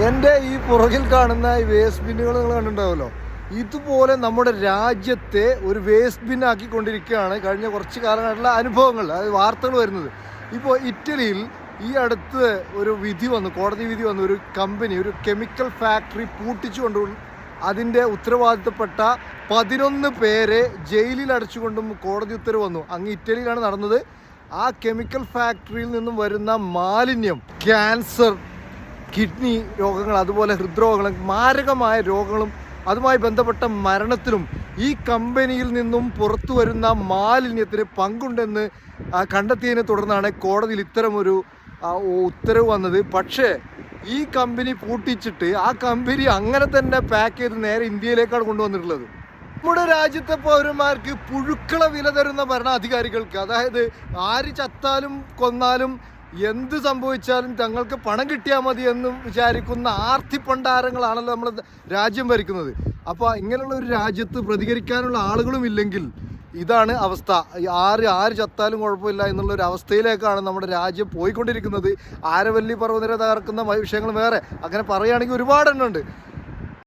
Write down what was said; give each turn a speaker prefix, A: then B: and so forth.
A: എൻ്റെ ഈ പുറകിൽ കാണുന്ന ഈ വേസ്റ്റ് ബിന്നുകൾ നിങ്ങൾ കണ്ടിട്ടുണ്ടാവുമല്ലോ, ഇതുപോലെ നമ്മുടെ രാജ്യത്തെ ഒരു വേസ്റ്റ് ബിന്നാക്കിക്കൊണ്ടിരിക്കുകയാണ് കഴിഞ്ഞ കുറച്ച് കാലമായിട്ടുള്ള അനുഭവങ്ങൾ, അതായത് വാർത്തകൾ വരുന്നത്. ഇപ്പോൾ ഇറ്റലിയിൽ ഈ അടുത്ത് ഒരു വിധി വന്നു, കോടതി വിധി വന്നു. ഒരു കമ്പനി, ഒരു കെമിക്കൽ ഫാക്ടറി പൂട്ടിച്ചുകൊണ്ട് അതിൻ്റെ ഉത്തരവാദിത്തപ്പെട്ട 11 പേരെ ജയിലിൽ അടച്ചുകൊണ്ടും കോടതി ഉത്തരവ് വന്നു. അങ്ങ് ഇറ്റലിയിലാണ് നടന്നത്. ആ കെമിക്കൽ ഫാക്ടറിയിൽ നിന്നും വരുന്ന മാലിന്യം ക്യാൻസർ, കിഡ്നി രോഗങ്ങൾ, അതുപോലെ ഹൃദ്രോഗങ്ങൾ, മാരകമായ രോഗങ്ങളും അതുമായി ബന്ധപ്പെട്ട മരണത്തിനും ഈ കമ്പനിയിൽ നിന്നും പുറത്തു വരുന്ന മാലിന്യത്തിന് പങ്കുണ്ടെന്ന് കണ്ടെത്തിയതിനെ തുടർന്നാണ് കോടതിയിൽ ഇത്തരമൊരു ഉത്തരവ് വന്നത്. പക്ഷേ ഈ കമ്പനി പൂട്ടിച്ചിട്ട് ആ കമ്പനി അങ്ങനെ തന്നെ പാക്ക് ചെയ്ത് നേരെ ഇന്ത്യയിലേക്കാണ് കൊണ്ടുവന്നിട്ടുള്ളത്. നമ്മുടെ രാജ്യത്തെ പൗരന്മാർക്ക് പുഴുക്കള വില തരുന്ന ഭരണാധികാരികൾക്ക്, അതായത് ആര് ചത്താലും കൊന്നാലും എന്ത് സംഭവിച്ചാലും തങ്ങൾക്ക് പണം കിട്ടിയാൽ മതി എന്ന് വിചാരിക്കുന്ന ആർത്തിപ്പണ്ടാരങ്ങളാണല്ലോ നമ്മൾ രാജ്യം ഭരിക്കുന്നത്. അപ്പോൾ ഇങ്ങനെയുള്ള ഒരു രാജ്യത്ത് പ്രതികരിക്കാനുള്ള ആളുകളും ഇല്ലെങ്കിൽ ഇതാണ് അവസ്ഥ. ആര് ചത്താലും കുഴപ്പമില്ല എന്നുള്ളൊരു അവസ്ഥയിലേക്കാണ് നമ്മുടെ രാജ്യം പോയിക്കൊണ്ടിരിക്കുന്നത്. ആരവല്ലി പർവ്വതനിര തകർക്കുന്ന വിഷയങ്ങൾ വേറെ, അങ്ങനെ പറയുകയാണെങ്കിൽ ഒരുപാടെണ്ണം ഉണ്ട്.